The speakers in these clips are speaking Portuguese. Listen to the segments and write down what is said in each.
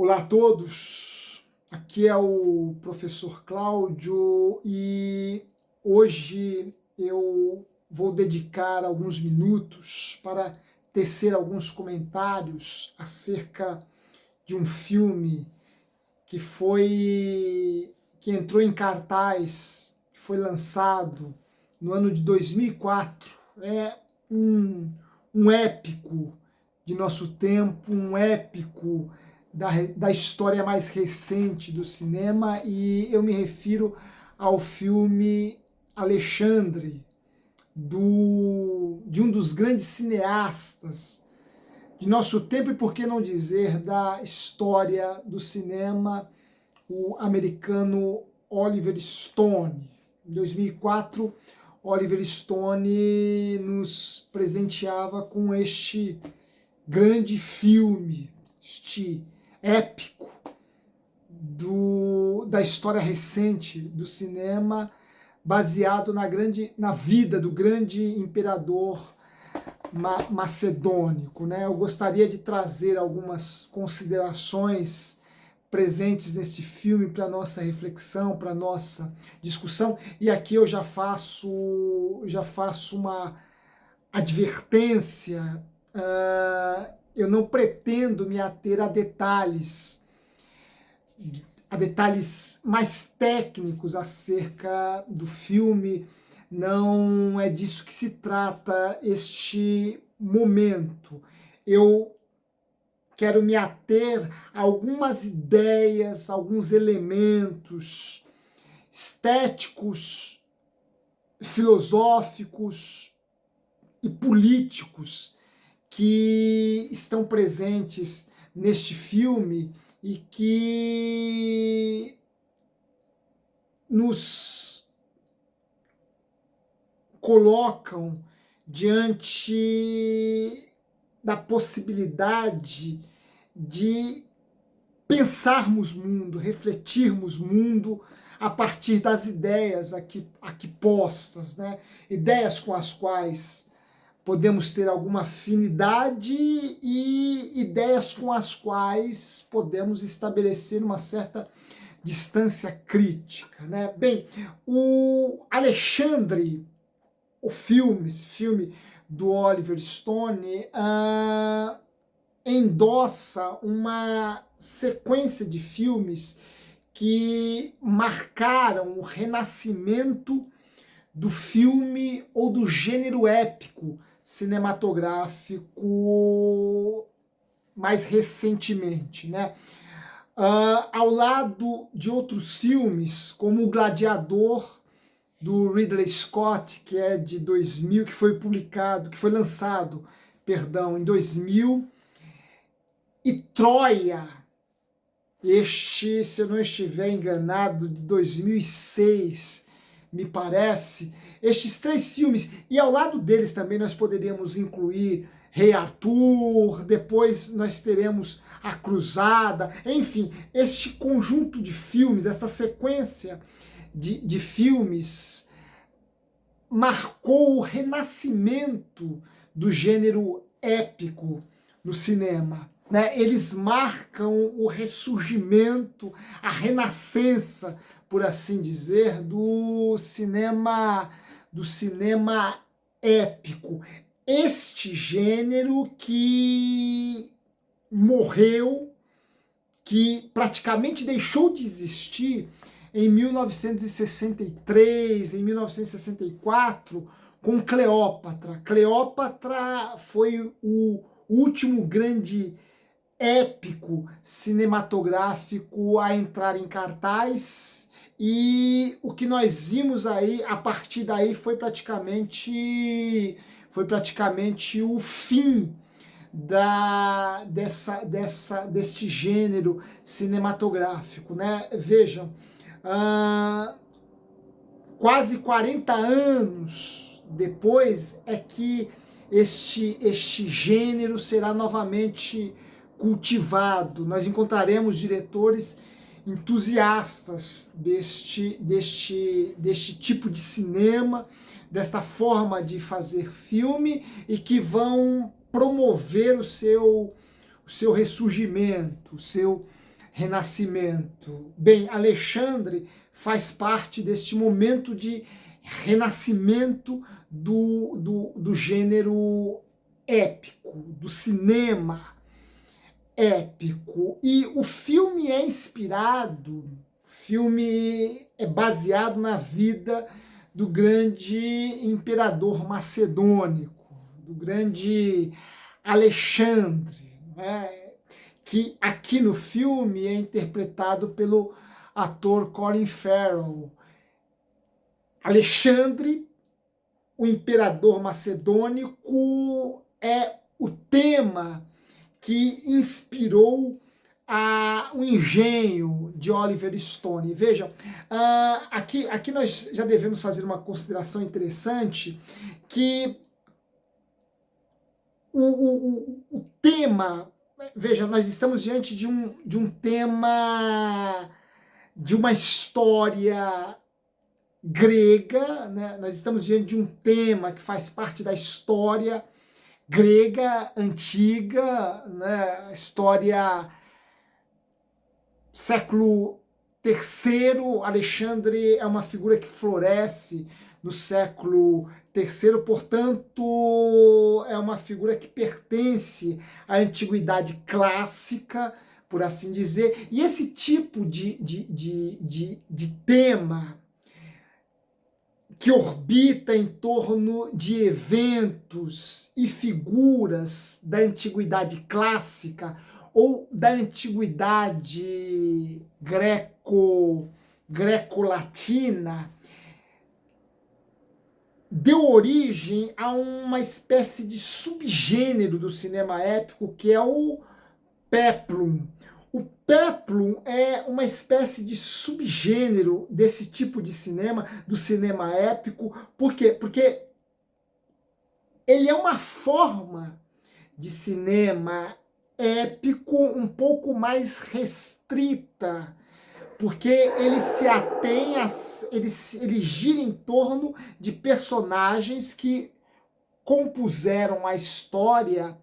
Olá a todos, aqui é o professor Cláudio e hoje eu vou dedicar alguns minutos para tecer alguns comentários acerca de um filme que entrou em cartaz, que foi lançado no ano de 2004. É um épico de nosso tempo, um épico da história mais recente do cinema, e eu me refiro ao filme Alexandre, de um dos grandes cineastas de nosso tempo e, por que não dizer, da história do cinema, o americano Oliver Stone. Em 2004, Oliver Stone nos presenteava com este grande filme, este épico da história recente do cinema, baseado na vida do grande imperador macedônico, né? Eu gostaria de trazer algumas considerações presentes nesse filme para nossa reflexão, para nossa discussão, e aqui eu já faço uma advertência. Eu não pretendo me ater a detalhes mais técnicos acerca do filme. Não é disso que se trata este momento. Eu quero me ater a algumas ideias, alguns elementos estéticos, filosóficos e políticos que estão presentes neste filme e que nos colocam diante da possibilidade de pensarmos mundo, refletirmos mundo a partir das ideias aqui postas, né? Ideias com as quais podemos ter alguma afinidade e ideias com as quais podemos estabelecer uma certa distância crítica, né? Bem, o Alexandre, esse filme do Oliver Stone, endossa uma sequência de filmes que marcaram o renascimento do filme ou do gênero épico cinematográfico mais recentemente, né? Ao lado de outros filmes, como O Gladiador, do Ridley Scott, que é de 2000, que foi lançado, em 2000, e Troia, se eu não estiver enganado, de 2006, me parece. Estes três filmes, e ao lado deles também nós poderíamos incluir Rei Arthur, depois nós teremos A Cruzada, enfim, este conjunto de filmes, essa sequência de filmes marcou o renascimento do gênero épico no cinema, né? Eles marcam o ressurgimento, a renascença, por assim dizer, do cinema épico. Este gênero que morreu, que praticamente deixou de existir em 1963, em 1964, com Cleópatra. Cleópatra foi o último grande épico cinematográfico a entrar em cartaz, e o que nós vimos aí a partir daí foi praticamente o fim deste gênero cinematográfico, né? Vejam, quase 40 anos depois é que este gênero será novamente cultivado. Nós encontraremos diretores entusiastas deste tipo de cinema, desta forma de fazer filme, e que vão promover o seu ressurgimento, renascimento? Bem, Alexandre faz parte deste momento de renascimento do gênero épico, do cinema épico. E o filme é inspirado, o filme é baseado na vida do grande imperador macedônico, do grande Alexandre, né? Que aqui no filme é interpretado pelo ator Colin Farrell. Alexandre, o imperador macedônico, é o tema que inspirou o engenho de Oliver Stone. Vejam, aqui nós já devemos fazer uma consideração interessante, que o tema, veja, nós estamos diante de um tema, de uma história grega, né? Nós estamos diante de um tema que faz parte da história grega antiga, né? História século III. Alexandre é uma figura que floresce no século III, portanto, é uma figura que pertence à antiguidade clássica, por assim dizer, e esse tipo de tema que orbita em torno de eventos e figuras da antiguidade clássica ou da antiguidade greco-latina, deu origem a uma espécie de subgênero do cinema épico, que é o peplum. O peplum é uma espécie de subgênero desse tipo de cinema, do cinema épico. Por quê? Porque ele é uma forma de cinema épico um pouco mais restrita, porque ele se atém, ele gira em torno de personagens que compuseram a história,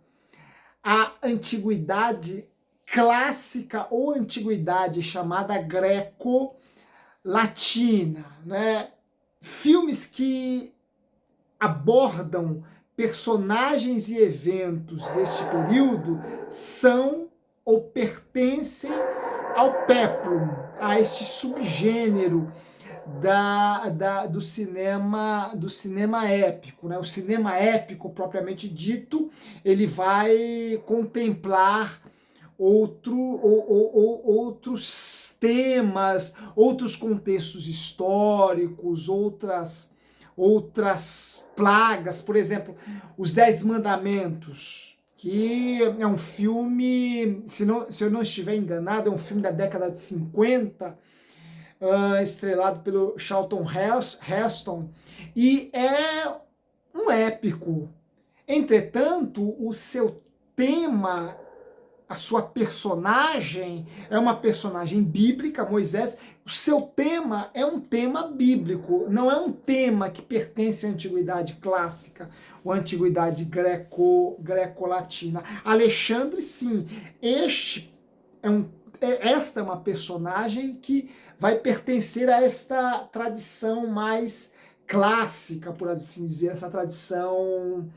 a antiguidade clássica ou antiguidade chamada greco-latina, né? Filmes que abordam personagens e eventos deste período são ou pertencem ao peplum, a este subgênero do cinema épico, né? O cinema épico propriamente dito, ele vai contemplar outros temas, outros contextos históricos, outras plagas, por exemplo, Os Dez Mandamentos, que é um filme, se eu não estiver enganado, é um filme da década de 50, estrelado pelo Charlton Heston, e é um épico. Entretanto, o seu tema, a sua personagem é uma personagem bíblica, Moisés. O seu tema é um tema bíblico, não é um tema que pertence à antiguidade clássica ou à antiguidade greco-latina. Alexandre, sim, esta é uma personagem que vai pertencer a esta tradição mais clássica, por assim dizer, essa tradição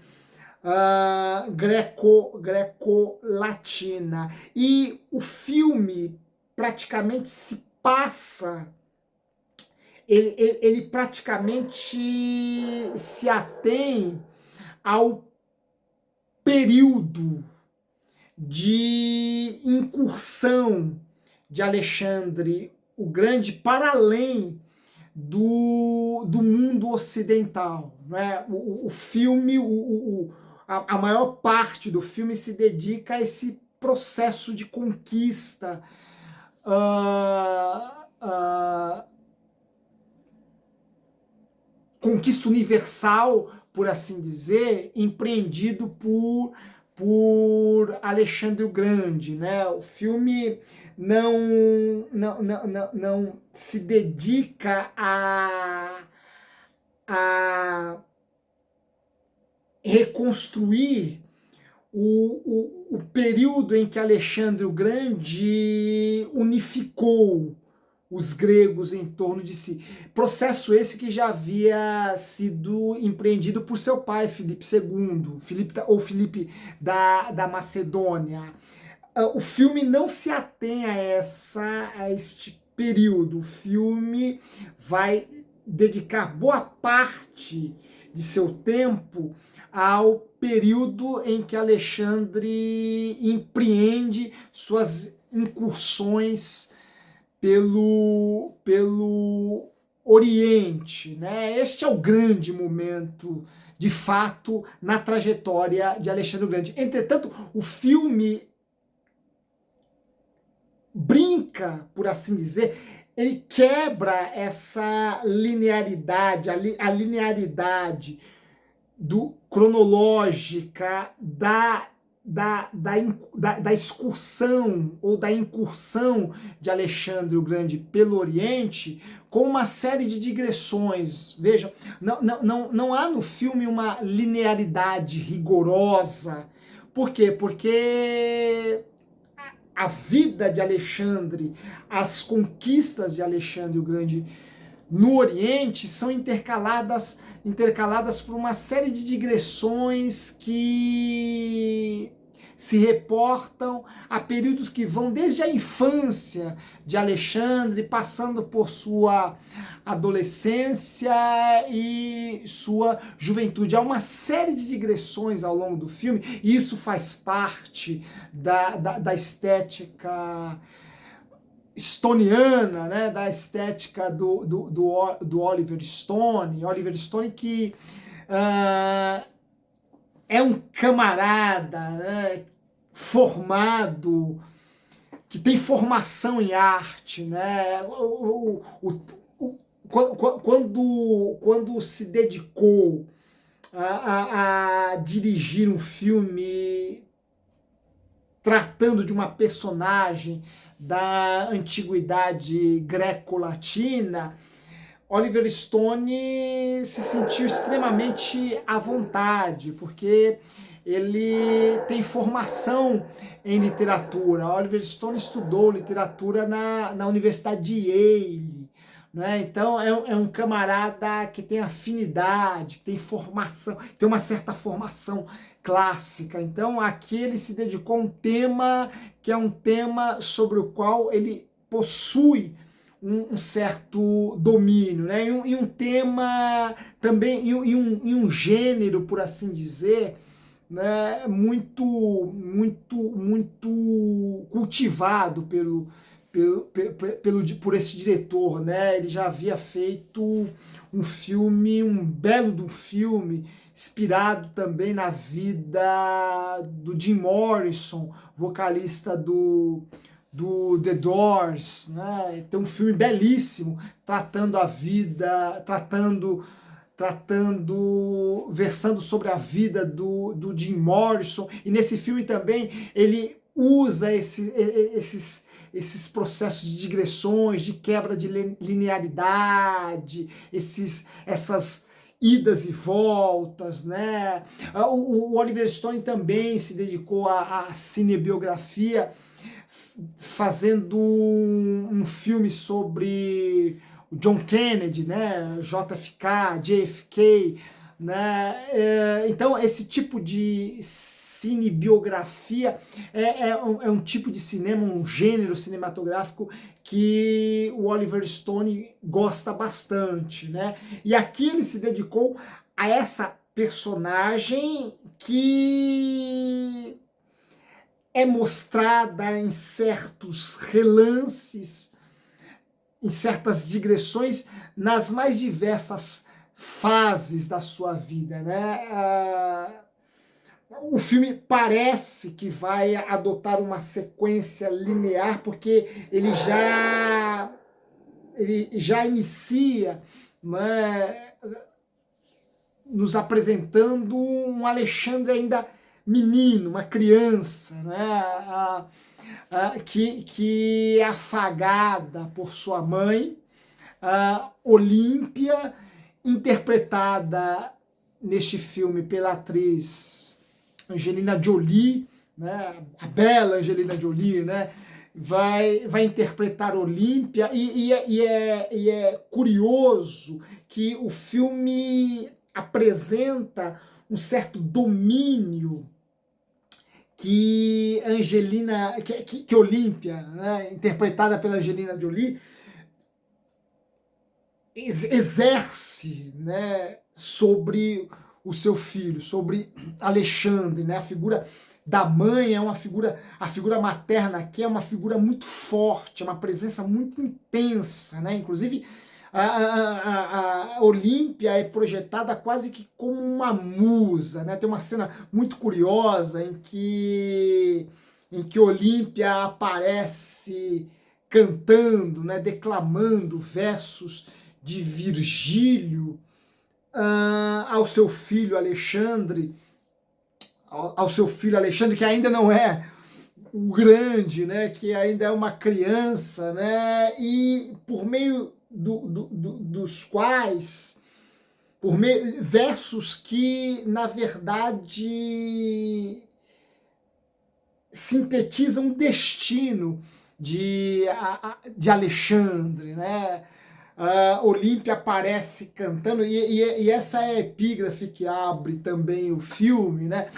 greco-latina. E o filme praticamente se passa, ele praticamente se atém ao período de incursão de Alexandre o Grande para além do mundo ocidental, né? O filme, a maior parte do filme se dedica a esse processo de conquista, conquista universal, por assim dizer, empreendido por Alexandre o Grande, né? O filme não se dedica a reconstruir o período em que Alexandre o Grande unificou os gregos em torno de si. Processo esse que já havia sido empreendido por seu pai, Filipe II, Filipe da Macedônia. O filme não se atém a este período. O filme vai dedicar boa parte de seu tempo ao período em que Alexandre empreende suas incursões pelo Oriente, né? Este é o grande momento, de fato, na trajetória de Alexandre o Grande. Entretanto, o filme brinca, por assim dizer, ele quebra essa linearidade, a linearidade cronológica da excursão ou da incursão de Alexandre o Grande pelo Oriente, com uma série de digressões. Veja, não há no filme uma linearidade rigorosa. Por quê? Porque a vida de Alexandre, as conquistas de Alexandre o Grande no Oriente são intercaladas por uma série de digressões que se reportam a períodos que vão desde a infância de Alexandre, passando por sua adolescência e sua juventude. Há uma série de digressões ao longo do filme, e isso faz parte da estética stoniana, né, da estética do Oliver Stone. Oliver Stone que é um camarada, né, formado, que tem formação em arte, né? Quando se dedicou a dirigir um filme tratando de uma personagem da antiguidade greco-latina, Oliver Stone se sentiu extremamente à vontade, porque ele tem formação em literatura. Oliver Stone estudou literatura na Universidade de Yale, né? Então é um camarada que tem afinidade, que tem formação, tem uma certa formação clássica. Então aqui ele se dedicou a um tema que é um tema sobre o qual ele possui um certo domínio, né? E um tema também, e um gênero, por assim dizer, né? Muito cultivado por esse diretor, né? Ele já havia feito um filme, um belo do filme, inspirado também na vida do Jim Morrison, vocalista do The Doors, né? Tem um filme belíssimo tratando a vida, versando sobre a vida do Jim Morrison, e nesse filme também ele usa esses processos de digressões, de quebra de linearidade, essas idas e voltas, né? O Oliver Stone também se dedicou à cinebiografia, fazendo um filme sobre o John Kennedy, né? JFK, JFK, né? Então esse tipo de cinebiografia é um tipo de cinema, um gênero cinematográfico que o Oliver Stone gosta bastante, né? E aqui ele se dedicou a essa personagem que é mostrada em certos relances, em certas digressões, nas mais diversas fases da sua vida, né? O filme parece que vai adotar uma sequência linear, porque ele já inicia, né, nos apresentando um Alexandre ainda menino, uma criança, né, que é afagada por sua mãe, Olímpia, interpretada neste filme pela atriz Angelina Jolie, né, a bela Angelina Jolie, né, vai interpretar Olímpia, e é curioso que o filme apresenta um certo domínio que Olímpia, né, interpretada pela Angelina Jolie, exerce, né, sobre o seu filho, sobre Alexandre, né, a figura da mãe é uma figura, a figura materna aqui é uma figura muito forte, é uma presença muito intensa, né, inclusive a Olímpia é projetada quase que como uma musa, né, tem uma cena muito curiosa em que Olímpia aparece cantando, né, declamando versos de Virgílio ao seu filho Alexandre, ao seu filho Alexandre, que ainda não é o grande, né, que ainda é uma criança, né, e por meio dos quais, por meio, versos que, na verdade, sintetizam o destino de Alexandre, né? Olímpia aparece cantando, e essa é a epígrafe que abre também o filme, né?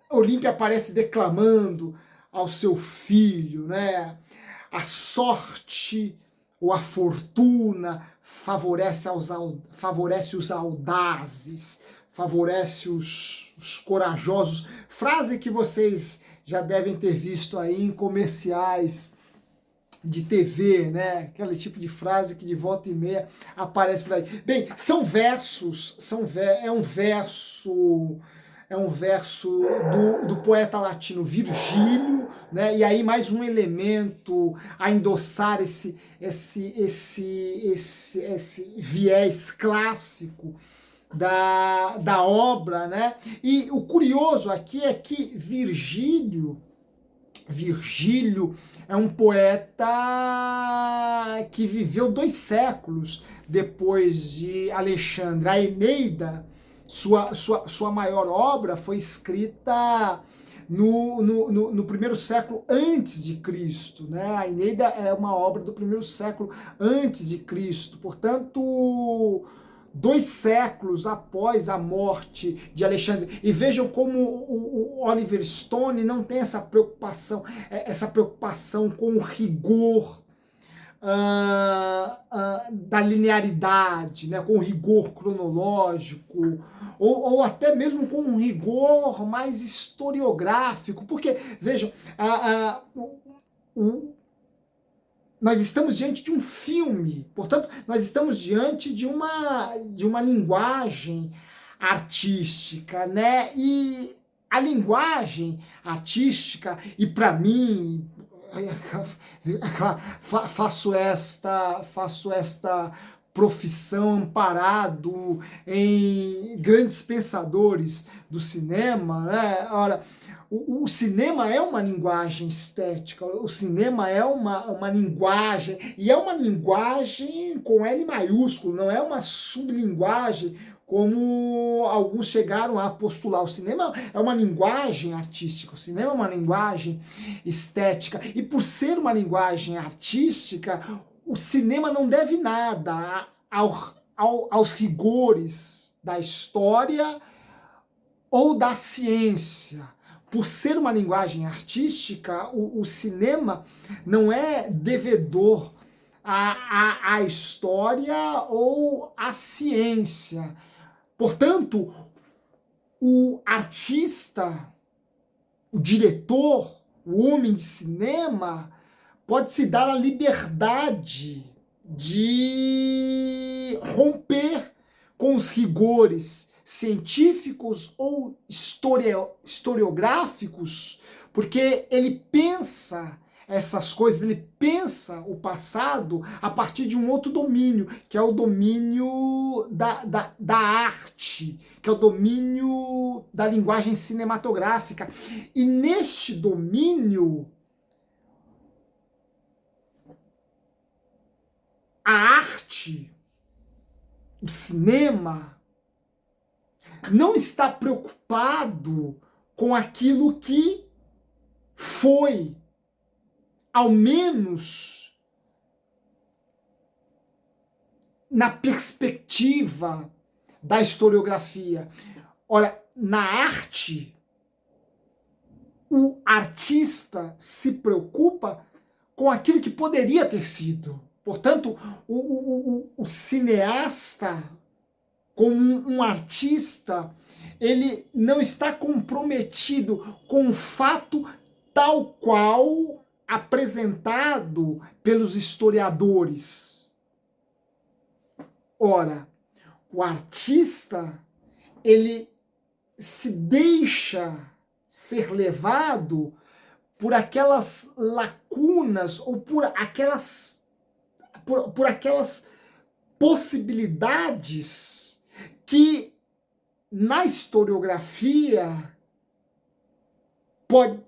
Olímpia aparece declamando ao seu filho, né? A sorte ou a fortuna favorece os audazes, favorece os corajosos. Frase que vocês já devem ter visto aí em comerciais de TV, né? Aquele tipo de frase que de volta e meia aparece por aí. Bem, são versos, é um verso do poeta latino Virgílio, né? E aí mais um elemento a endossar esse viés clássico da obra, né? E o curioso aqui é que Virgílio é um poeta que viveu 2 séculos depois de Alexandre. A Eneida, sua maior obra, foi escrita no primeiro século antes de Cristo, né? A Eneida é uma obra do primeiro século antes de Cristo, portanto 2 séculos após a morte de Alexandre. E vejam como o Oliver Stone não tem essa preocupação com o rigor da linearidade, né, com o rigor cronológico, ou até mesmo com um rigor mais historiográfico, porque, vejam, nós estamos diante de um filme, portanto, nós estamos diante de uma linguagem artística, né? E a linguagem artística, e para mim, faço esta profissão amparado em grandes pensadores do cinema, né? Ora, o cinema é uma linguagem estética, o cinema é uma linguagem, e é uma linguagem com L maiúsculo, não é uma sublinguagem como alguns chegaram a postular. O cinema é uma linguagem artística, o cinema é uma linguagem estética, e por ser uma linguagem artística, o cinema não deve nada aos rigores da história ou da ciência. Por ser uma linguagem artística, o cinema não é devedor à história ou à ciência. Portanto, o artista, o diretor, o homem de cinema, pode se dar a liberdade de romper com os rigores científicos ou historiográficos, porque ele pensa essas coisas, ele pensa o passado a partir de um outro domínio, que é o domínio da arte, que é o domínio da linguagem cinematográfica. E neste domínio, a arte, o cinema, não está preocupado com aquilo que foi, ao menos na perspectiva da historiografia. Ora, na arte, o artista se preocupa com aquilo que poderia ter sido. Portanto, o cineasta, como um artista, ele não está comprometido com o fato tal qual apresentado pelos historiadores. Ora, o artista, ele se deixa ser levado por aquelas lacunas ou por aquelas possibilidades que na historiografia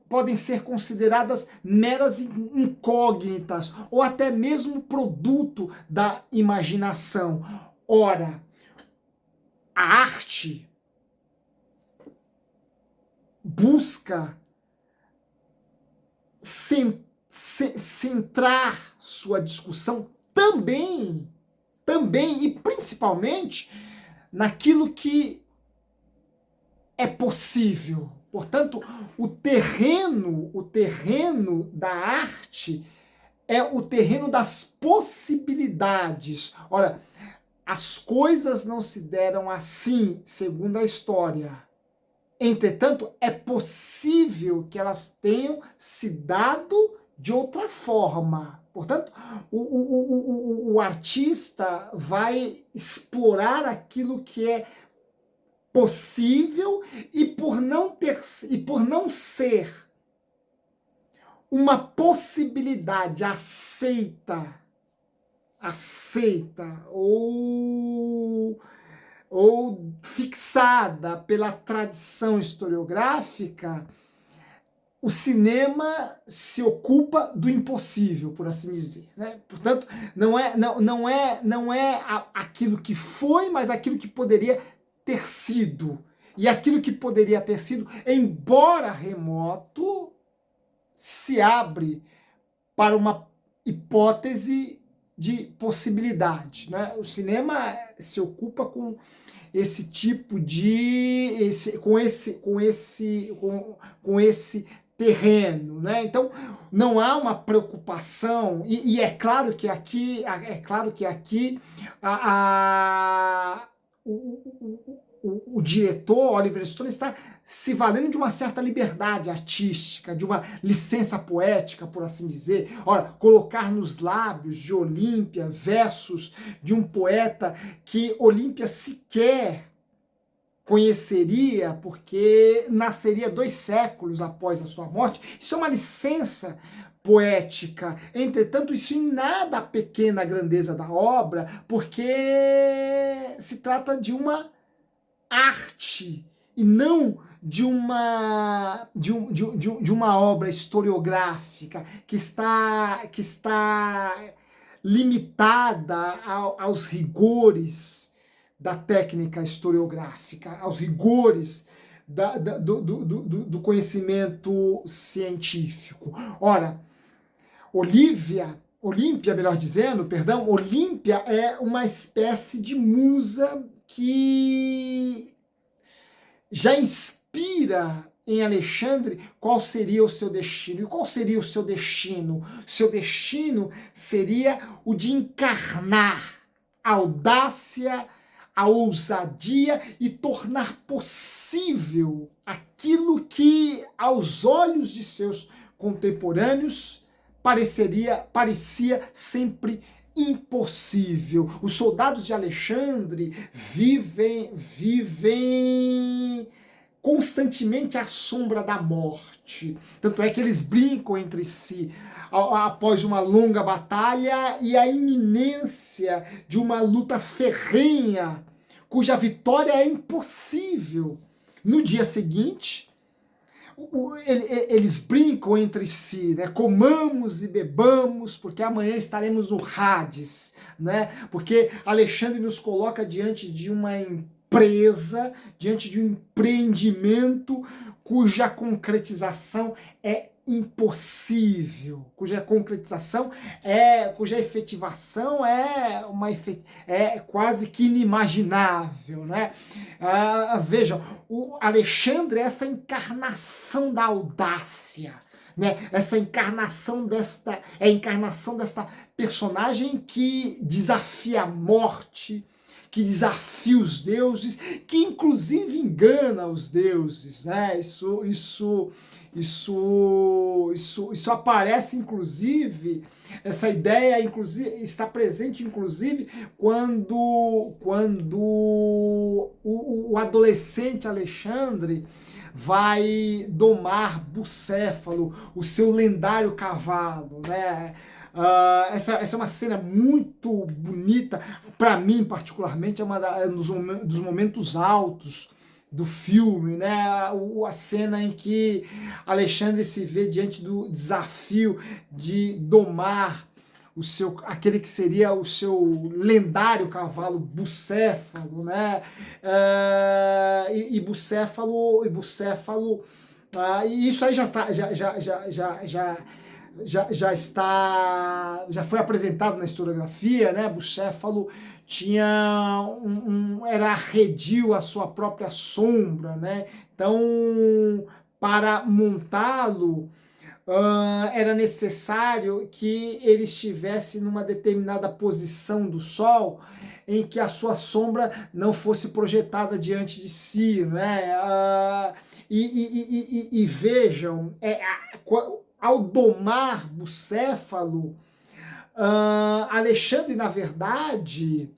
podem ser consideradas meras incógnitas ou até mesmo produto da imaginação. Ora, a arte busca centrar sua discussão também e principalmente naquilo que é possível. Portanto, o terreno da arte é o terreno das possibilidades. Ora, as coisas não se deram assim, segundo a história. Entretanto, é possível que elas tenham se dado de outra forma. Portanto, o artista vai explorar aquilo que é possível e por não ser uma possibilidade aceita ou fixada pela tradição historiográfica, o cinema se ocupa do impossível, por assim dizer, né? Portanto, não é aquilo que foi, mas aquilo que poderia ter sido. E aquilo que poderia ter sido, embora remoto, se abre para uma hipótese de possibilidade, né? O cinema se ocupa com esse tipo de com esse terreno, né? Então não há uma preocupação e é claro que aqui o diretor Oliver Stone está se valendo de uma certa liberdade artística, de uma licença poética, por assim dizer. Ora, colocar nos lábios de Olímpia versos de um poeta que Olímpia sequer conheceria, porque nasceria 2 séculos após a sua morte. Isso é uma licença poética. Entretanto, isso em nada pequena a grandeza da obra, porque se trata de uma arte e não de uma obra historiográfica que está limitada aos rigores da técnica historiográfica, aos rigores do conhecimento científico. Ora, Olímpia, melhor dizendo, perdão, Olímpia é uma espécie de musa que já inspira em Alexandre qual seria o seu destino. E qual seria o seu destino? Seu destino seria o de encarnar a audácia, a ousadia e tornar possível aquilo que, aos olhos de seus contemporâneos, parecia sempre impossível. Os soldados de Alexandre vivem constantemente à sombra da morte. Tanto é que eles brincam entre si após uma longa batalha e a iminência de uma luta ferrenha, cuja vitória é impossível. No dia seguinte, eles brincam entre si, né? Comamos e bebamos, porque amanhã estaremos no Hades, né? Porque Alexandre nos coloca diante de uma empresa, diante de um empreendimento cuja concretização é impossível, cuja efetivação é quase que inimaginável, né? Vejam, o Alexandre é essa encarnação da audácia, né? Essa encarnação a encarnação desta personagem que desafia a morte, que desafia os deuses, que inclusive engana os deuses, né? Isso aparece, inclusive, essa ideia está presente, inclusive, quando o adolescente Alexandre vai domar Bucéfalo, o seu lendário cavalo, né? Essa é uma cena muito bonita, para mim particularmente, é um dos momentos altos do filme, né? A cena em que Alexandre se vê diante do desafio de domar aquele que seria o seu lendário cavalo Bucéfalo, né? Bucéfalo, e isso aí já foi apresentado na historiografia, né? Bucéfalo era arredio à sua própria sombra, né? Então, para montá-lo, era necessário que ele estivesse numa determinada posição do Sol, em que a sua sombra não fosse projetada diante de si, né? E vejam, ao domar Bucéfalo, Alexandre, na verdade,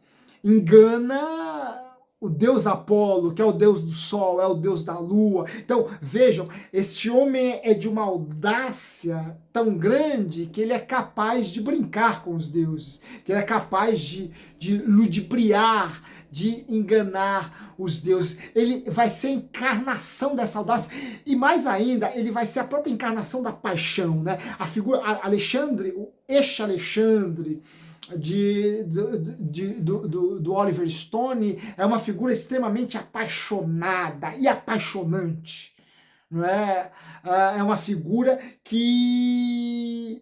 engana o deus Apolo, que é o deus do sol, é o deus da lua. Então, vejam, este homem é de uma audácia tão grande que ele é capaz de brincar com os deuses, que ele é capaz de ludibriar, de enganar os deuses. Ele vai ser a encarnação dessa audácia, e mais ainda, ele vai ser a própria encarnação da paixão, né? A figura Alexandre, este Alexandre do Oliver Stone é uma figura extremamente apaixonada e apaixonante, não é? É uma figura que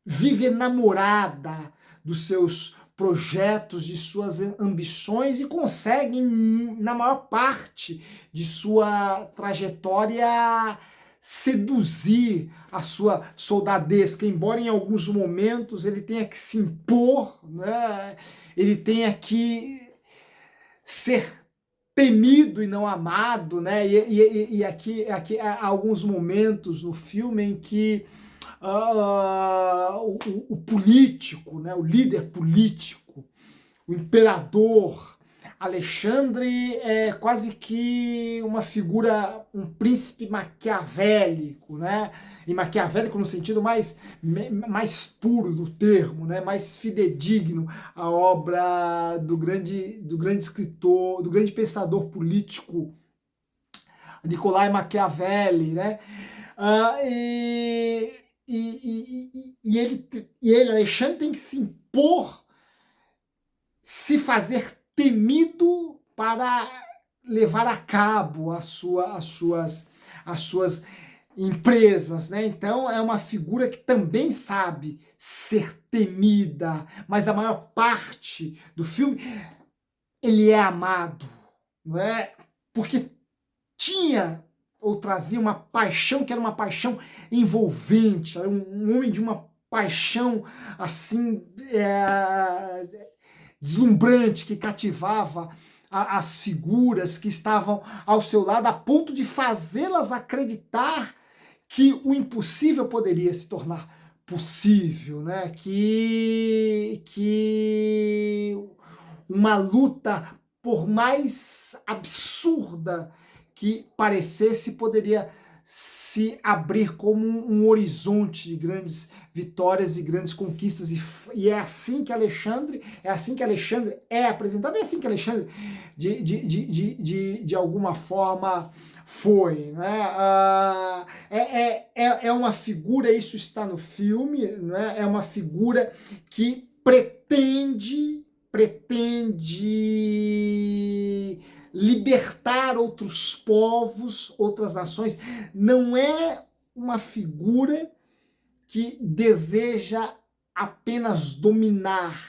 vive enamorada dos seus projetos, de suas ambições, e consegue, na maior parte de sua trajetória, seduzir a sua soldadesca, embora em alguns momentos ele tenha que se impor, né? Ele tenha que ser temido e não amado, né? E aqui há alguns momentos no filme em que o político, né, o líder político, o imperador Alexandre é quase que uma figura, um príncipe maquiavélico, né? E maquiavélico no sentido mais puro do termo, né? Mais fidedigno à obra do grande escritor, do grande pensador político Nicolai Maquiavelli, né? Ele, Alexandre, tem que se impor, se fazer temido para levar a cabo as suas empresas, né? Então é uma figura que também sabe ser temida, mas a maior parte do filme ele é amado, não é? Porque tinha ou trazia uma paixão que era uma paixão envolvente, era um homem de uma paixão assim deslumbrante, que cativava as figuras que estavam ao seu lado, a ponto de fazê-las acreditar que o impossível poderia se tornar possível, né? Que uma luta, por mais absurda que parecesse, poderia se abrir como um horizonte de grandes vitórias e grandes conquistas, e é assim que Alexandre é apresentado, é assim que Alexandre de alguma forma foi, né? É uma figura, isso está no filme, né? É uma figura que pretende libertar outros povos, outras nações. Não é uma figura que deseja apenas dominar.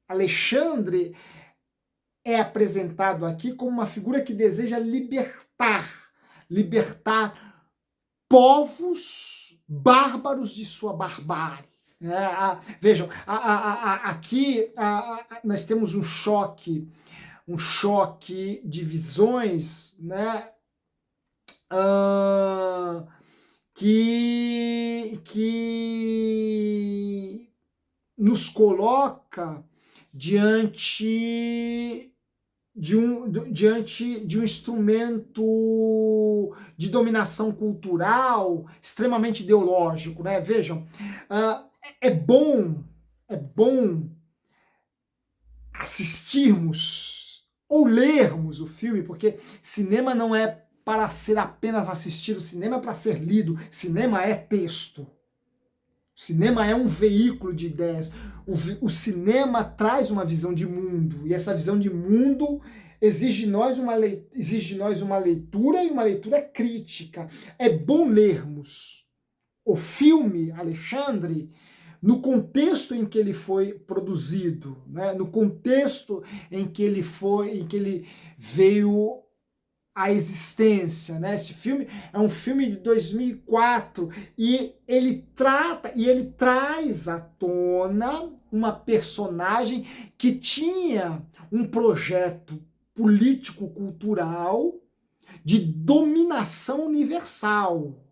Alexandre é apresentado aqui como uma figura que deseja libertar povos bárbaros de sua barbárie. Vejam, aqui nós temos um choque de visões, né, que nos coloca diante de um instrumento de dominação cultural extremamente ideológico, né? Vejam, é bom assistirmos ou lermos o filme, porque cinema não é para ser apenas assistido, cinema é para ser lido, cinema é texto. O cinema é um veículo de ideias. O cinema traz uma visão de mundo, e essa visão de mundo exige de nós uma leitura, e uma leitura crítica. É bom lermos o filme Alexandre no contexto em que ele foi produzido, né? No contexto em que ele veio à existência, né? Esse filme é um filme de 2004 e ele traz à tona uma personagem que tinha um projeto político-cultural de dominação universal.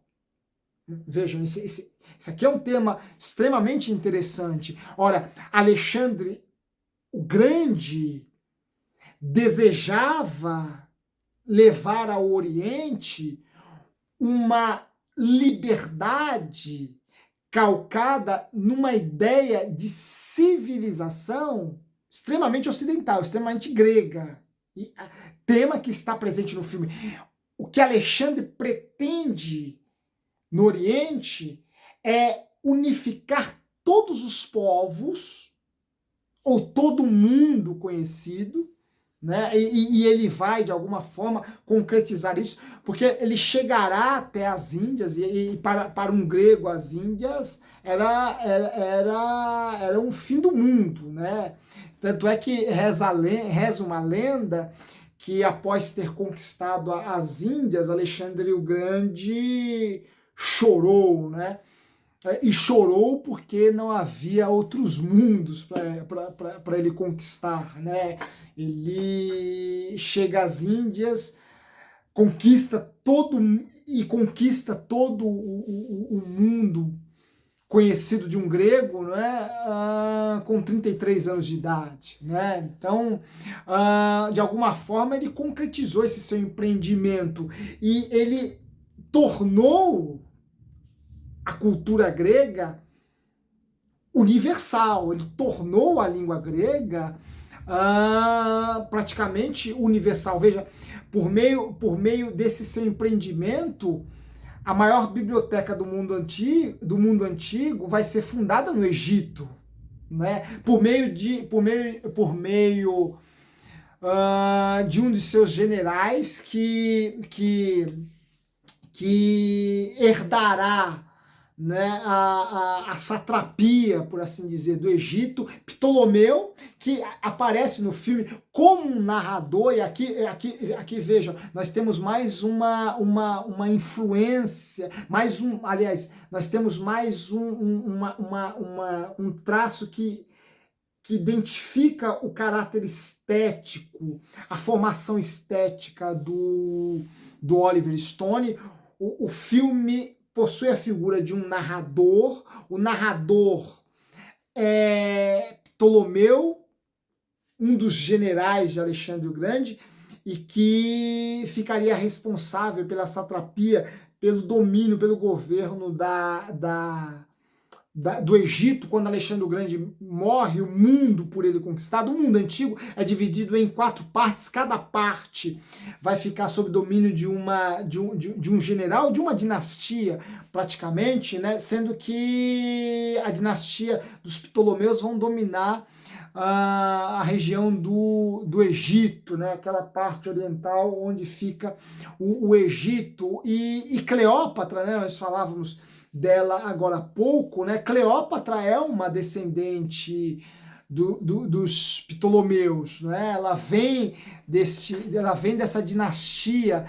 Vejam, esse aqui é um tema extremamente interessante. Ora, Alexandre o Grande desejava levar ao Oriente uma liberdade calcada numa ideia de civilização extremamente ocidental, extremamente grega. E tema que está presente no filme. O que Alexandre pretende no Oriente é unificar todos os povos, ou todo mundo conhecido, né? E ele vai, de alguma forma, concretizar isso, porque ele chegará até as Índias, e para um grego as Índias era um fim do mundo, né? Tanto é que reza uma lenda que após ter conquistado as Índias, Alexandre o Grande chorou, né? E chorou porque não havia outros mundos para ele conquistar, né? Ele chega às Índias, conquista todo o mundo conhecido de um grego, né? Com 33 anos de idade, né? Então, de alguma forma, ele concretizou esse seu empreendimento e ele tornou a cultura grega universal. Ele tornou a língua grega praticamente universal. Veja, por meio desse seu empreendimento, a maior biblioteca do mundo antigo vai ser fundada no Egito, né? Por meio de um de seus generais que herdará, né, a satrapia, por assim dizer, do Egito, Ptolomeu, que aparece no filme como um narrador, e aqui vejam, nós temos mais uma influência, nós temos mais um traço que identifica o caráter estético, a formação estética do Oliver Stone. O filme possui a figura de um narrador. O narrador é Ptolomeu, um dos generais de Alexandre o Grande, e que ficaria responsável pela satrapia, pelo domínio, pelo governo do Egito. Quando Alexandre o Grande morre, o mundo por ele conquistado, o mundo antigo é dividido em 4 partes, cada parte vai ficar sob domínio de um general, de uma dinastia, praticamente, né? Sendo que a dinastia dos Ptolomeus vão dominar a região do Egito, né? Aquela parte oriental onde fica o Egito. E Cleópatra, né? Nós falávamos dela agora há pouco, né? Cleópatra é uma descendente dos Ptolomeus, né? Ela vem dessa dinastia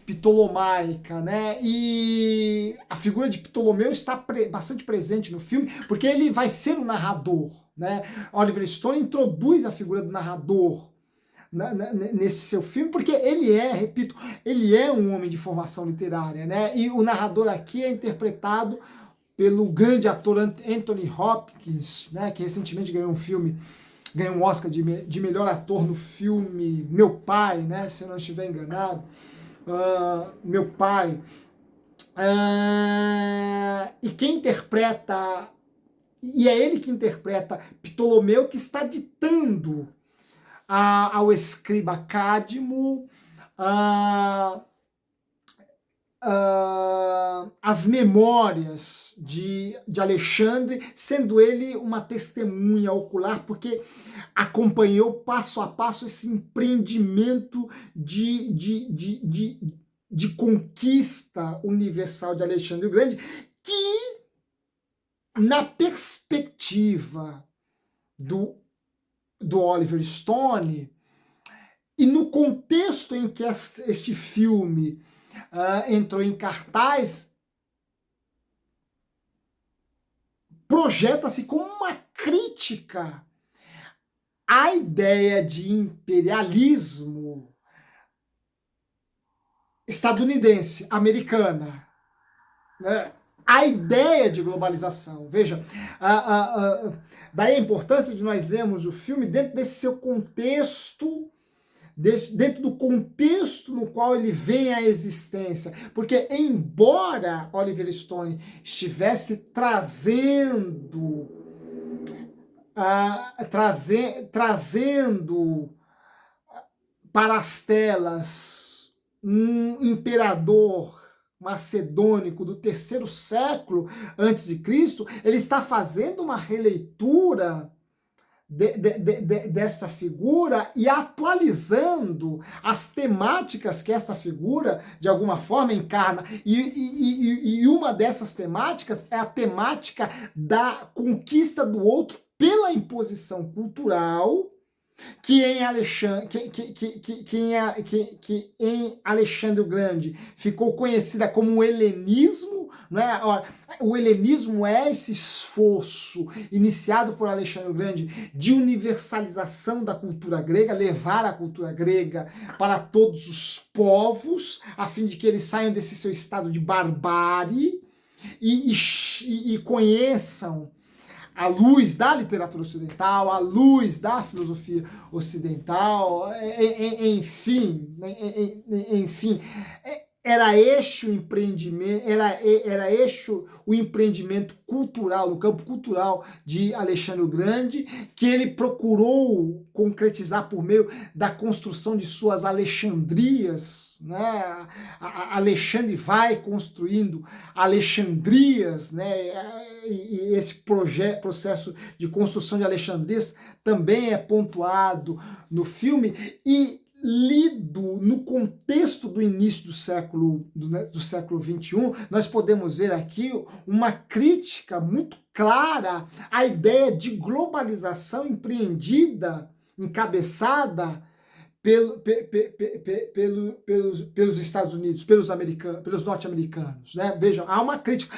ptolomaica, né? E a figura de Ptolomeu está bastante presente no filme, porque ele vai ser o narrador, né? Oliver Stone introduz a figura do narrador nesse seu filme, porque ele é, repito, ele é um homem de formação literária, né? E o narrador aqui é interpretado pelo grande ator Anthony Hopkins, né? Que recentemente ganhou um Oscar de melhor ator no filme Meu Pai, né? Se eu não estiver enganado. Meu Pai. E quem interpreta, e é ele que interpreta Ptolomeu, que está ditando ao escriba Cadmo as memórias de Alexandre, sendo ele uma testemunha ocular, porque acompanhou passo a passo esse empreendimento de conquista universal de Alexandre o Grande, que, na perspectiva do Oliver Stone, e no contexto em que este filme entrou em cartaz, projeta-se como uma crítica à ideia de imperialismo estadunidense, americana, né? A ideia de globalização. Veja, daí a importância de nós vermos o filme dentro desse seu contexto, dentro do contexto no qual ele vem à existência. Porque, embora Oliver Stone estivesse trazendo para as telas um imperador macedônico do terceiro século antes de Cristo, ele está fazendo uma releitura dessa figura e atualizando as temáticas que essa figura, de alguma forma, encarna. E uma dessas temáticas é a temática da conquista do outro pela imposição cultural, que em Alexandre o Grande ficou conhecida como o helenismo, né? O helenismo é esse esforço iniciado por Alexandre o Grande de universalização da cultura grega, levar a cultura grega para todos os povos, a fim de que eles saiam desse seu estado de barbárie e conheçam à luz da literatura ocidental, à luz da filosofia ocidental, enfim, era este o empreendimento, era este o empreendimento cultural, no campo cultural de Alexandre o Grande, que ele procurou concretizar por meio da construção de suas Alexandrias, né? Alexandre vai construindo Alexandrias, né? E esse processo de construção de Alexandrias também é pontuado no filme e lido no contexto do início do século XXI, nós podemos ver aqui uma crítica muito clara à ideia de globalização empreendida, encabeçada pelos Estados Unidos, pelos norte-americanos, né? Vejam, há uma crítica.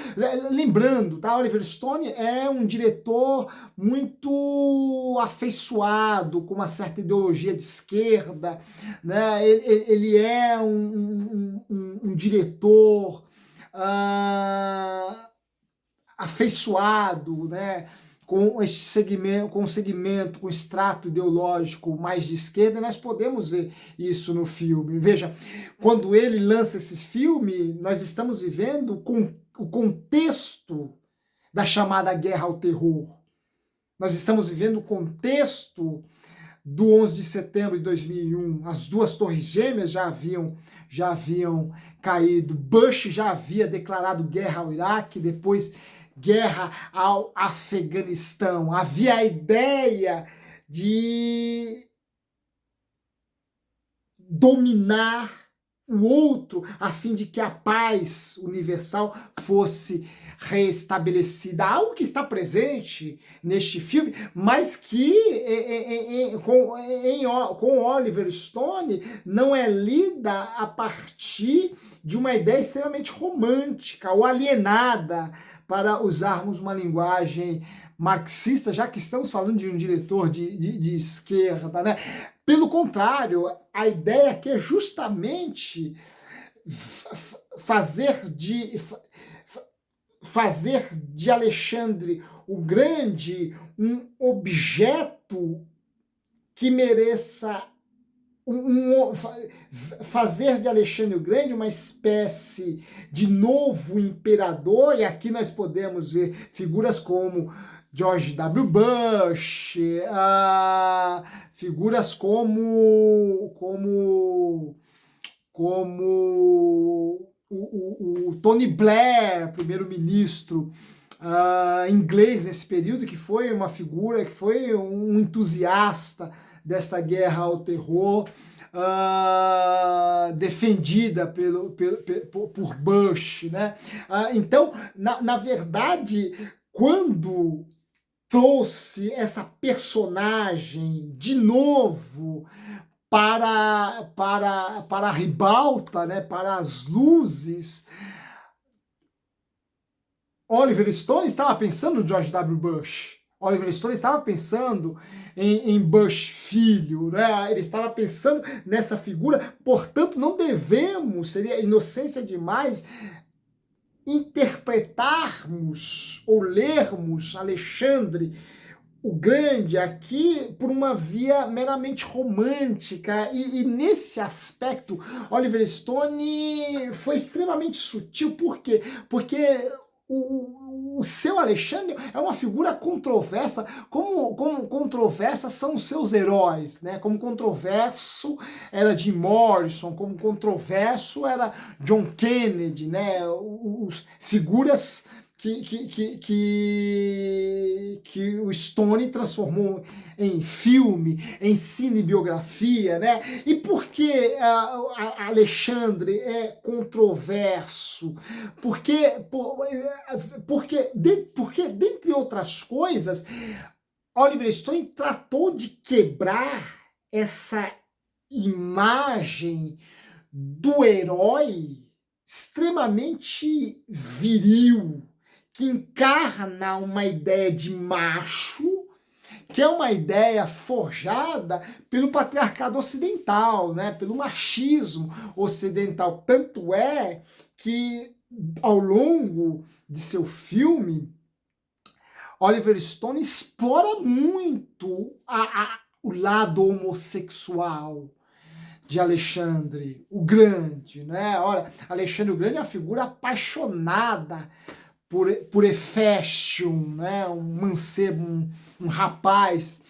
Lembrando, tá? Oliver Stone é um diretor muito afeiçoado, com uma certa ideologia de esquerda, né? Ele é um diretor afeiçoado, né? Com esse segmento, com extrato ideológico mais de esquerda, nós podemos ver isso no filme. Veja, quando ele lança esse filme, nós estamos vivendo com o contexto da chamada guerra ao terror. Nós estamos vivendo o contexto do 11 de setembro de 2001. As duas torres gêmeas já haviam caído. Bush já havia declarado guerra ao Iraque, depois guerra ao Afeganistão. Havia a ideia de dominar o outro, a fim de que a paz universal fosse restabelecida. Algo que está presente neste filme, mas que com Oliver Stone não é lida a partir de uma ideia extremamente romântica ou alienada, para usarmos uma linguagem marxista, já que estamos falando de um diretor de esquerda, né? Pelo contrário, a ideia aqui é justamente fazer de Alexandre o Grande um objeto que mereça fazer de Alexandre o Grande uma espécie de novo imperador, e aqui nós podemos ver figuras como George W. Bush, figuras como o Tony Blair, primeiro-ministro inglês nesse período, que foi uma figura, que foi um entusiasta desta guerra ao terror, defendida por Bush, né? Então, na verdade, quando trouxe essa personagem de novo para a ribalta, né, para as luzes, Oliver Stone estava pensando no George W. Bush. Oliver Stone estava pensando em Bush filho, né? Ele estava pensando nessa figura, portanto não devemos, seria inocência demais, interpretarmos ou lermos Alexandre o Grande aqui por uma via meramente romântica, e nesse aspecto Oliver Stone foi extremamente sutil. Por quê? Porque o seu Alexandre é uma figura controversa, como controversas são os seus heróis, né? Como controverso era Jim Morrison, como controverso era John Kennedy, né? Figuras que o Stone transformou em filme, em cinebiografia, né? E por que Alexandre é controverso? Porque, dentre outras coisas, Oliver Stone tratou de quebrar essa imagem do herói extremamente viril, que encarna uma ideia de macho, que é uma ideia forjada pelo patriarcado ocidental, né, pelo machismo ocidental. Tanto é que, ao longo de seu filme, Oliver Stone explora muito o lado homossexual de Alexandre o Grande, né? Olha, Alexandre o Grande é uma figura apaixonada por Hefestion, né? Um mancebo, um rapaz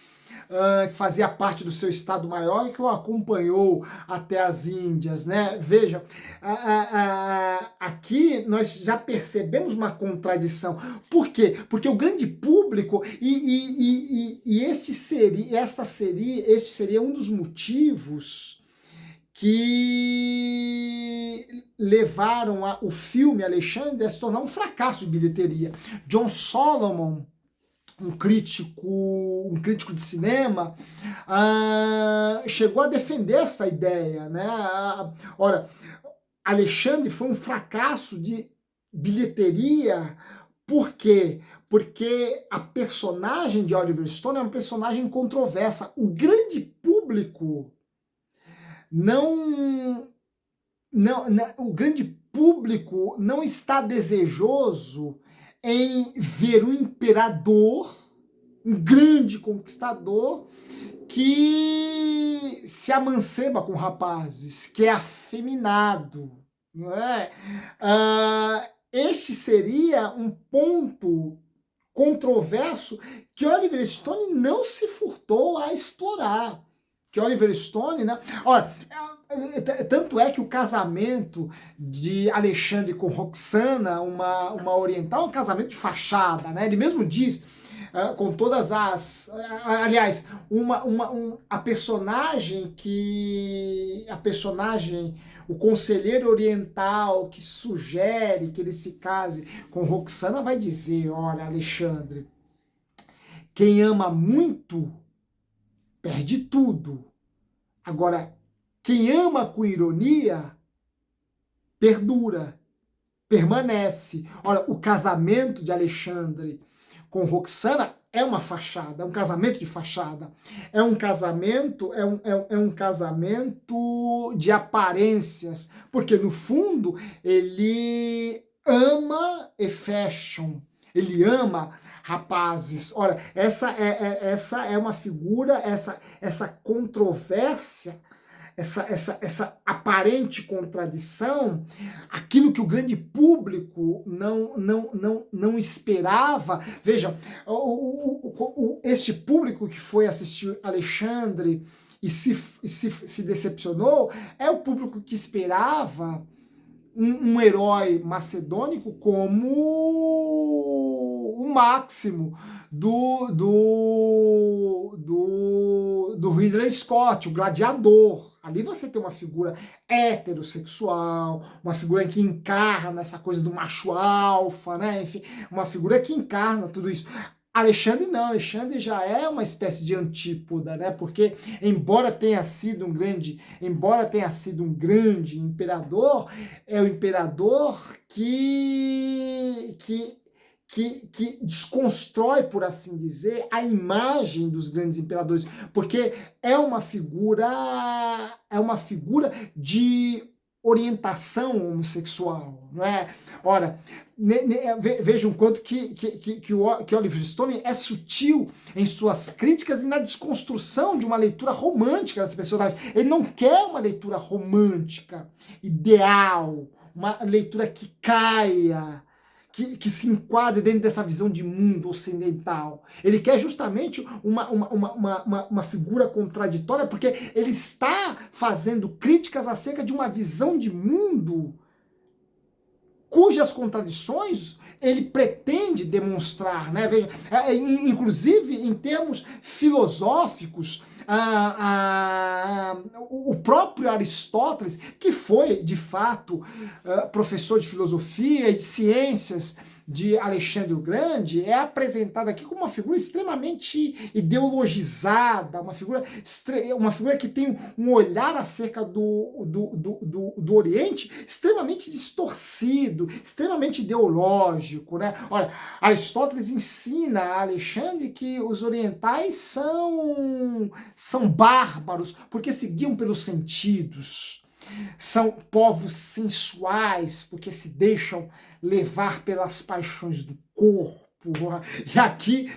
que fazia parte do seu Estado-Maior e que o acompanhou até as Índias, né? Veja, aqui nós já percebemos uma contradição. Por quê? Porque o grande público, este seria um dos motivos que levaram o filme Alexandre a se tornar um fracasso de bilheteria. John Solomon, um crítico de cinema, chegou a defender essa ideia, né? Ora, Alexandre foi um fracasso de bilheteria. Por quê? Porque a personagem de Oliver Stone é uma personagem controversa. O grande público o grande público não está desejoso em ver um imperador, um grande conquistador, que se amanceba com rapazes, que é afeminado, não é? Este seria um ponto controverso que Oliver Stone não se furtou a explorar. Que Oliver Stone, né? Olha, tanto é que o casamento de Alexandre com Roxana, uma oriental, é um casamento de fachada, né? Ele mesmo diz, com todas as... aliás, a personagem o conselheiro oriental que sugere que ele se case com Roxana vai dizer, olha, Alexandre, quem ama muito perde tudo. Agora, quem ama com ironia perdura, permanece. Ora, o casamento de Alexandre com Roxana é uma fachada, é um casamento de fachada, é um casamento, é um casamento de aparências, porque no fundo ele ama e fashion, ele ama rapazes. Ora, essa é uma figura, essa controvérsia, essa aparente contradição, aquilo que o grande público não esperava. Veja, este público que foi assistir Alexandre e se decepcionou, é o público que esperava um herói macedônico como o máximo do Ridley Scott, o Gladiador. Ali você tem uma figura heterossexual, uma figura que encarna essa coisa do macho alfa, né? Enfim, uma figura que encarna tudo isso. Alexandre não, Alexandre já é uma espécie de antípoda, né? Porque embora tenha sido um grande imperador, é o imperador que desconstrói, por assim dizer, a imagem dos grandes imperadores, porque é uma figura de orientação homossexual, não é? Ora, vejam quanto que o Oliver Stone é sutil em suas críticas e na desconstrução de uma leitura romântica dessa personagem. Ele não quer uma leitura romântica, ideal, uma leitura que caia, que se enquadre dentro dessa visão de mundo ocidental. Ele quer justamente uma figura contraditória, porque ele está fazendo críticas acerca de uma visão de mundo cujas contradições ele pretende demonstrar, né? Veja, inclusive em termos filosóficos, o próprio Aristóteles, que foi, de fato, professor de filosofia e de ciências de Alexandre o Grande, é apresentado aqui como uma figura extremamente ideologizada, uma figura que tem um olhar acerca do Oriente extremamente distorcido, extremamente ideológico, né? Olha, Aristóteles ensina a Alexandre que os orientais são bárbaros porque se guiam pelos sentidos. São povos sensuais, porque se deixam levar pelas paixões do corpo. E aqui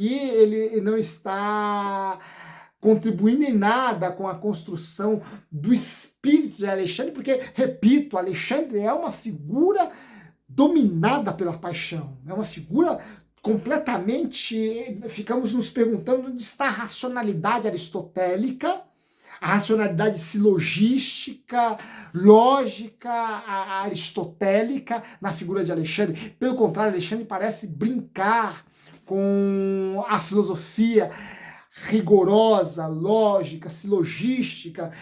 ele não está contribuindo em nada com a construção do espírito de Alexandre, porque, repito, Alexandre é uma figura dominada pela paixão, é uma figura completamente... Ficamos nos perguntando onde está a racionalidade aristotélica, a racionalidade silogística, lógica, aristotélica na figura de Alexandre. Pelo contrário, Alexandre parece brincar com a filosofia rigorosa, lógica, silogística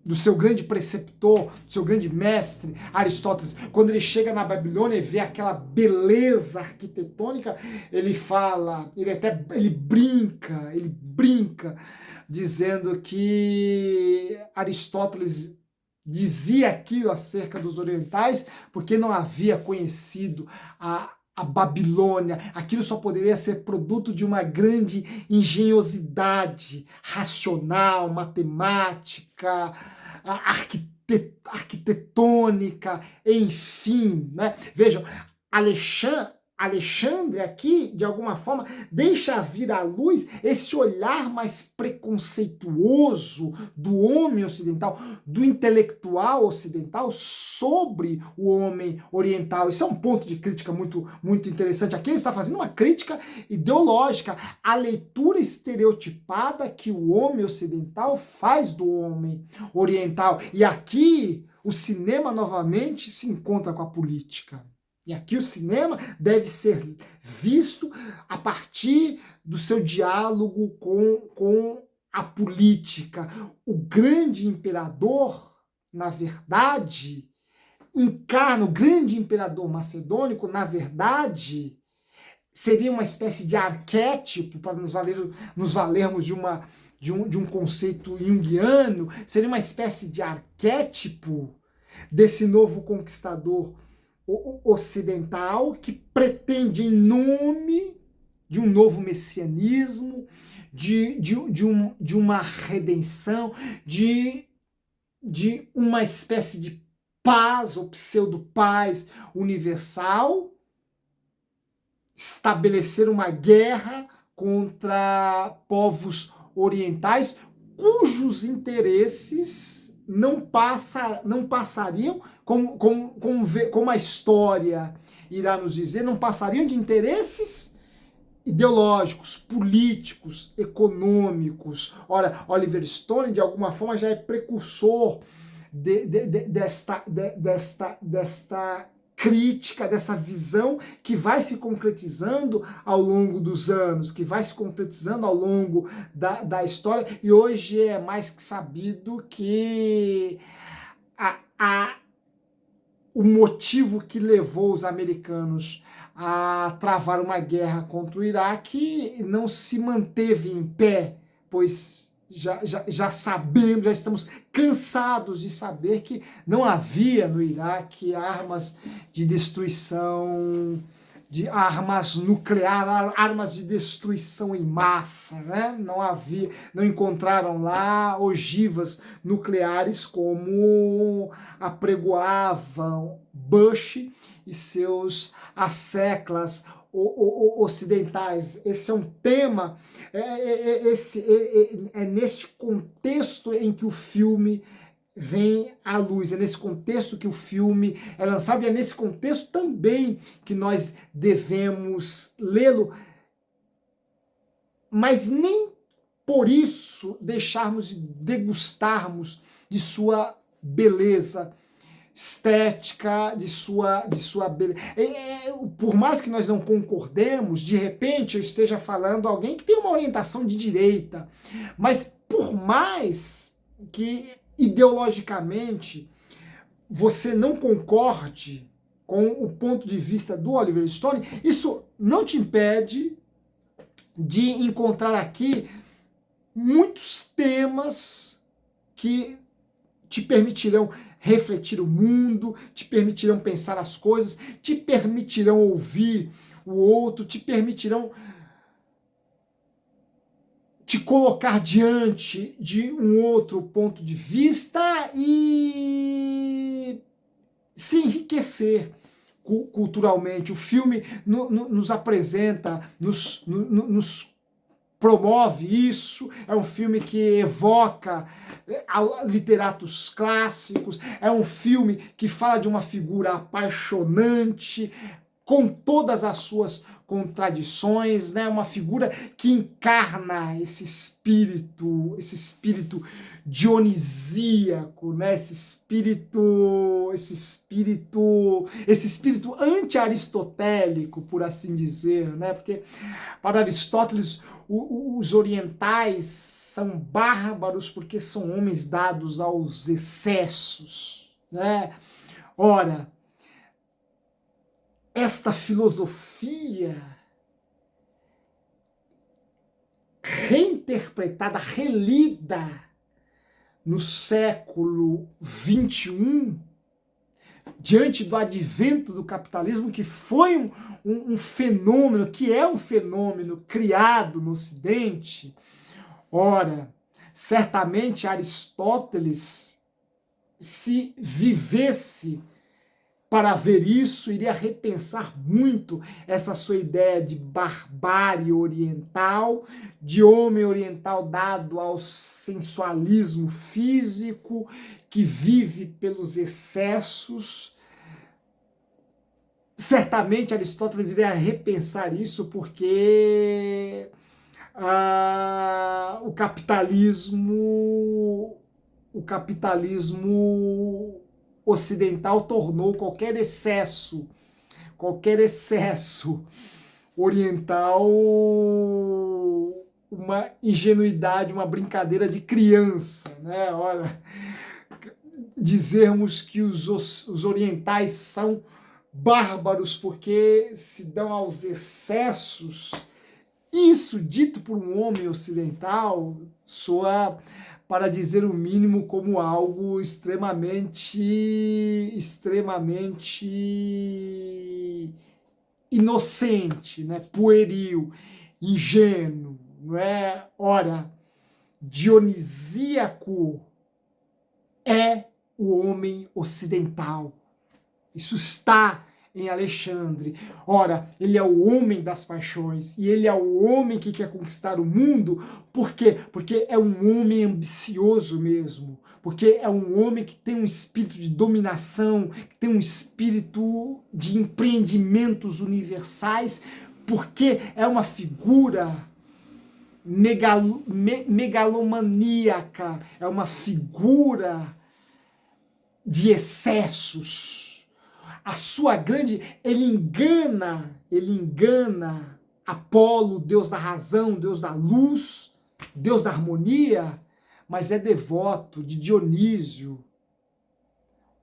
do seu grande preceptor, do seu grande mestre, Aristóteles. Quando ele chega na Babilônia e vê aquela beleza arquitetônica, ele brinca, dizendo que Aristóteles dizia aquilo acerca dos orientais porque não havia conhecido a Babilônia. Aquilo só poderia ser produto de uma grande engenhosidade racional, matemática, arquitetônica, enfim, né? Vejam, Alexandre aqui, de alguma forma, deixa vir à luz esse olhar mais preconceituoso do homem ocidental, do intelectual ocidental sobre o homem oriental. Isso é um ponto de crítica muito, muito interessante. Aqui ele está fazendo uma crítica ideológica, a leitura estereotipada que o homem ocidental faz do homem oriental. E aqui o cinema novamente se encontra com a política. E aqui o cinema deve ser visto a partir do seu diálogo com a política. O grande imperador, na verdade, encarna, o grande imperador macedônico, na verdade, seria uma espécie de arquétipo, para nos valermos de um conceito junguiano, seria uma espécie de arquétipo desse novo conquistador ocidental que pretende, em nome de um novo messianismo, de uma redenção, de uma espécie de paz ou pseudo-paz universal, estabelecer uma guerra contra povos orientais cujos interesses não passariam, como a história irá nos dizer, não passariam de interesses ideológicos, políticos, econômicos. Ora, Oliver Stone, de alguma forma, já é precursor desta crítica, dessa visão que vai se concretizando ao longo dos anos, que vai se concretizando ao longo da história, e hoje é mais que sabido que o motivo que levou os americanos a travar uma guerra contra o Iraque não se manteve em pé, pois já sabemos, já estamos cansados de saber que não havia no Iraque armas de destruição, de armas nucleares, armas de destruição em massa, né? Não havia, não encontraram lá ogivas nucleares como apregoavam Bush e seus asseclas ocidentais. Esse é um tema, é nesse contexto em que o filme vem à luz, é nesse contexto que o filme é lançado, e é nesse contexto também que nós devemos lê-lo, mas nem por isso deixarmos de degustarmos de sua beleza estética, de sua beleza. Por mais que nós não concordemos, de repente eu esteja falando alguém que tem uma orientação de direita, mas por mais que ideologicamente você não concorde com o ponto de vista do Oliver Stone, isso não te impede de encontrar aqui muitos temas que te permitirão refletir o mundo, te permitirão pensar as coisas, te permitirão ouvir o outro, te permitirão te colocar diante de um outro ponto de vista e se enriquecer culturalmente. O filme nos apresenta, nos promove isso. É um filme que evoca literatos clássicos, é um filme que fala de uma figura apaixonante, com todas as suas contradições, né? Uma figura que encarna esse espírito dionisíaco, né? Esse espírito anti-aristotélico, por assim dizer, né? Porque para Aristóteles os orientais são bárbaros porque são homens dados aos excessos, né? Ora, esta filosofia reinterpretada, relida no século XXI, diante do advento do capitalismo, que foi um fenômeno, que é um fenômeno criado no Ocidente. Ora, certamente Aristóteles, se vivesse para ver isso, iria repensar muito essa sua ideia de barbárie oriental, de homem oriental dado ao sensualismo físico, que vive pelos excessos. Certamente Aristóteles iria repensar isso, porque o capitalismo ocidental tornou qualquer excesso oriental uma ingenuidade, uma brincadeira de criança, né? Ora, dizermos que os orientais são bárbaros porque se dão aos excessos, isso dito por um homem ocidental soa, para dizer o mínimo, como algo extremamente inocente, né? Pueril, ingênuo, não é? Ora, Dionisíaco é o homem ocidental. Isso está em Alexandre. Ora, ele é o homem das paixões e ele é o homem que quer conquistar o mundo. Por quê? Porque é um homem ambicioso mesmo. Porque é um homem que tem um espírito de dominação, que tem um espírito de empreendimentos universais, porque é uma figura megalomaníaca, é uma figura de excessos. A sua grande, ele engana Apolo, deus da razão, deus da luz, deus da harmonia, mas é devoto de Dionísio,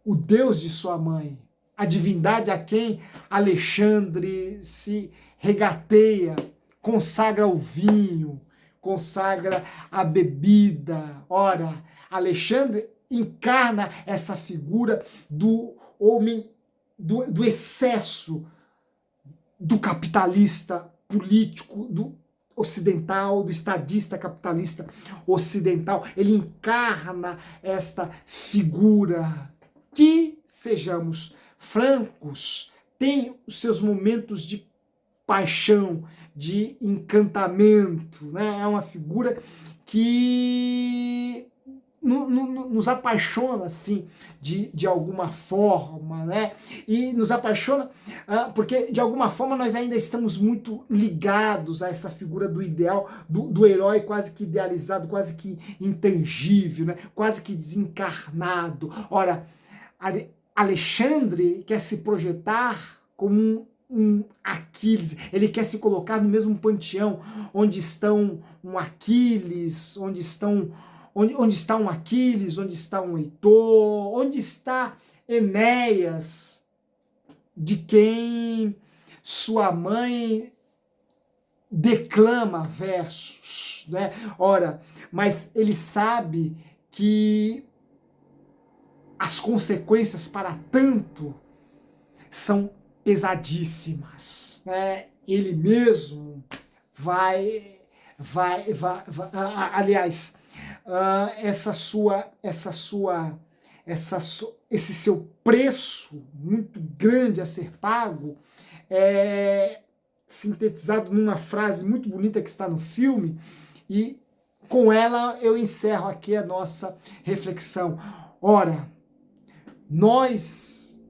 o deus de sua mãe, a divindade a quem Alexandre se regateia, consagra o vinho, consagra a bebida. Ora, Alexandre encarna essa figura do homem, do excesso, do capitalista político, do ocidental, do estadista capitalista ocidental. Ele encarna esta figura que, sejamos francos, tem os seus momentos de paixão, de encantamento, né? É uma figura que nos apaixona, assim, de alguma forma, né? E nos apaixona porque, de alguma forma, nós ainda estamos muito ligados a essa figura do ideal, do herói quase que idealizado, quase que intangível, né? Quase que desencarnado. Ora, Alexandre quer se projetar como um Aquiles, ele quer se colocar no mesmo panteão onde estão um Aquiles, onde está um Aquiles, onde está um Heitor, onde está Enéas, de quem sua mãe declama versos, né? Ora, mas ele sabe que as consequências para tanto são pesadíssimas, né? Ele mesmo aliás, esse seu preço muito grande a ser pago é sintetizado numa frase muito bonita que está no filme, e com ela eu encerro aqui a nossa reflexão. Ora, nós,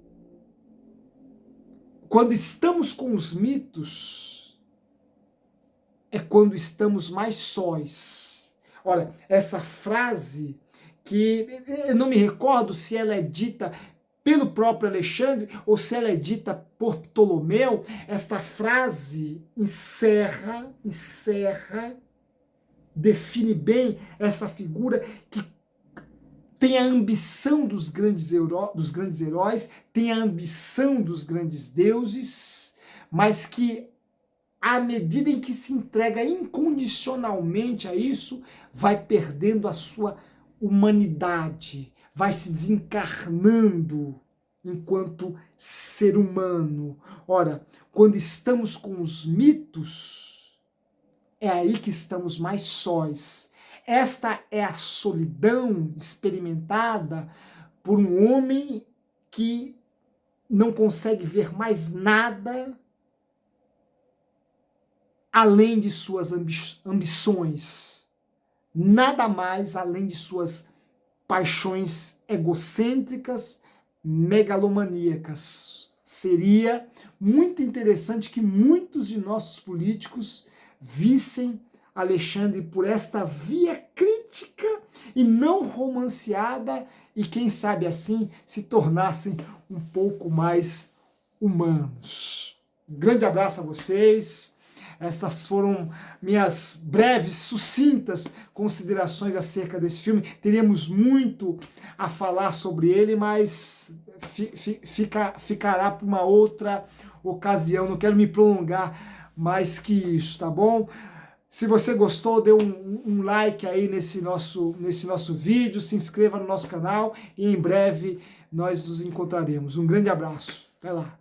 quando estamos com os mitos, é quando estamos mais sós. Ora, essa frase, que eu não me recordo se ela é dita pelo próprio Alexandre ou se ela é dita por Ptolomeu, esta frase encerra, define bem essa figura que tem a ambição dos grandes heróis, tem a ambição dos grandes deuses, mas que, à medida em que se entrega incondicionalmente a isso, vai perdendo a sua humanidade, vai se desencarnando enquanto ser humano. Ora, quando estamos com os mitos, é aí que estamos mais sós. Esta é a solidão experimentada por um homem que não consegue ver mais nada além de suas ambições, nada mais além de suas paixões egocêntricas, megalomaníacas. Seria muito interessante que muitos de nossos políticos vissem Alexandre por esta via crítica e não romanceada e quem sabe assim se tornassem um pouco mais humanos. Um grande abraço a vocês. Essas foram minhas breves, sucintas considerações acerca desse filme. Teríamos muito a falar sobre ele, mas ficará para uma outra ocasião. Não quero me prolongar mais que isso, tá bom? Se você gostou, dê um like aí nesse nosso vídeo, se inscreva no nosso canal e em breve nós nos encontraremos. Um grande abraço. Até lá.